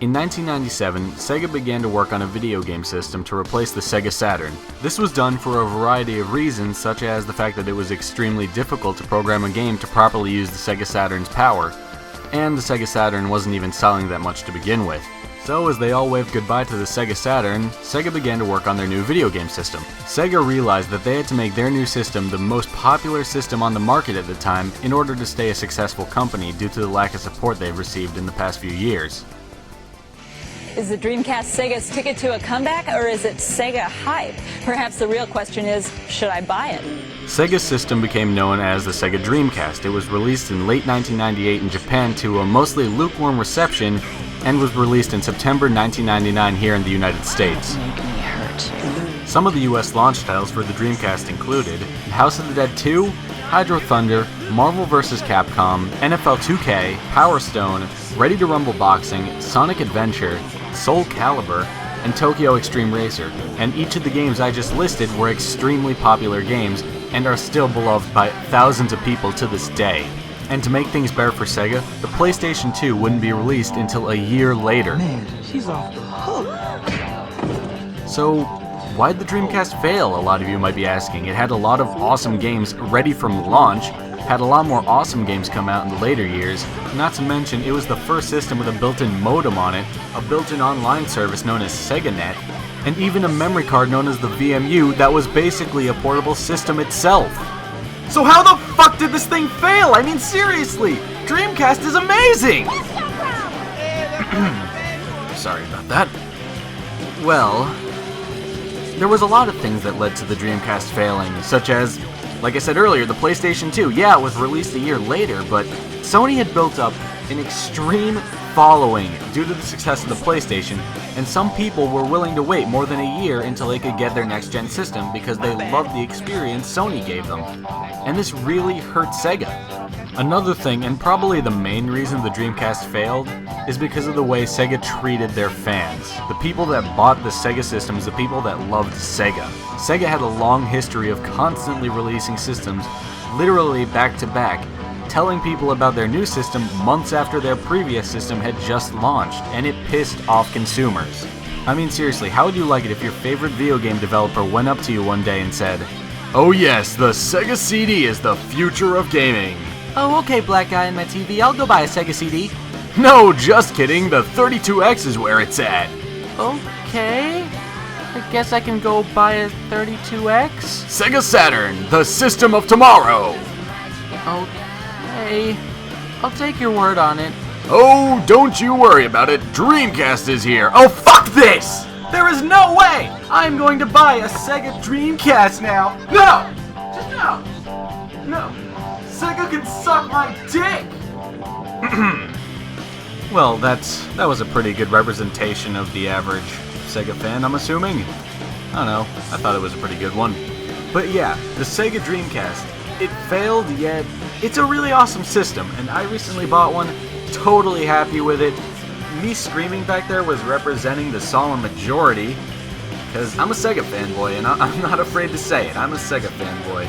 In 1997, Sega began to work on a video game system to replace the Sega Saturn. This was done for a variety of reasons, such as the fact that it was extremely difficult to program a game to properly use the Sega Saturn's power, and the Sega Saturn wasn't even selling that much to begin with. So as they all waved goodbye to the Sega Saturn, Sega began to work on their new video game system. Sega realized that they had to make their new system the most popular system on the market at the time in order to stay a successful company due to the lack of support they've received in the past few years. Is the Dreamcast Sega's ticket to a comeback, or is it Sega hype? Perhaps the real question is, should I buy it? Sega's system became known as the Sega Dreamcast. It was released in late 1998 in Japan to a mostly lukewarm reception and was released in September 1999 here in the United States. Make me hurt. Some of the US launch titles for the Dreamcast included House of the Dead 2, Hydro Thunder, Marvel vs. Capcom, NFL 2K, Power Stone, Ready to Rumble Boxing, Sonic Adventure, Soul Calibur, and Tokyo Extreme Racer, and each of the games I just listed were extremely popular games and are still beloved by thousands of people to this day. And to make things better for Sega, the PlayStation 2 wouldn't be released until a year later. Man, she's off the hook. So, why'd the Dreamcast fail, a lot of you might be asking? It had a lot of awesome games ready from launch, had a lot more awesome games come out in the later years, not to mention it was the first system with a built-in modem on it, a built-in online service known as SegaNet, and even a memory card known as the VMU that was basically a portable system itself. So how the fuck did this thing fail? I mean, seriously, Dreamcast is amazing! Sorry about that. Well, there was a lot of things that led to the Dreamcast failing, such as, like I said earlier, the PlayStation 2. Yeah, it was released a year later, but Sony had built up an extreme following due to the success of the PlayStation, and some people were willing to wait more than a year until they could get their next-gen system because they loved the experience Sony gave them. And this really hurt Sega. Another thing, and probably the main reason the Dreamcast failed, is because of the way Sega treated their fans. The people that bought the Sega systems, the people that loved Sega. Sega had a long history of constantly releasing systems, literally back to back, telling people about their new system months after their previous system had just launched, and it pissed off consumers. I mean, seriously, how would you like it if your favorite video game developer went up to you one day and said, "Oh yes, the Sega CD is the future of gaming." "Oh, okay, black guy in my TV, I'll go buy a Sega CD." "No, just kidding, the 32X is where it's at." "Okay, I guess I can go buy a 32X." "Sega Saturn, the system of tomorrow." "Okay, I'll take your word on it." "Oh, don't you worry about it, Dreamcast is here." "Oh, fuck this! There is no way I'm going to buy a Sega Dreamcast now. No! Just no! No! Sega can suck my dick!" Well, that was a pretty good representation of the average Sega fan, I'm assuming. I don't know, I thought it was a pretty good one. But yeah, the Sega Dreamcast, it failed, yet it's a really awesome system, and I recently bought one, totally happy with it. Me screaming back there was representing the solemn majority, because I'm a Sega fanboy, and I'm not afraid to say it, I'm a Sega fanboy.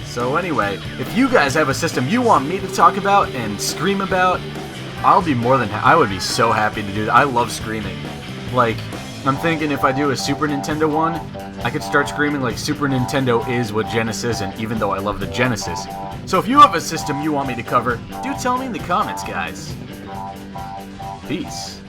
So anyway, if you guys have a system you want me to talk about and scream about, I'll be more than I would be so happy to do that. I love screaming. Like, I'm thinking if I do a Super Nintendo one, I could start screaming like Super Nintendo is what Genesis isn't, even though I love the Genesis. So if you have a system you want me to cover, do tell me in the comments, guys. Peace.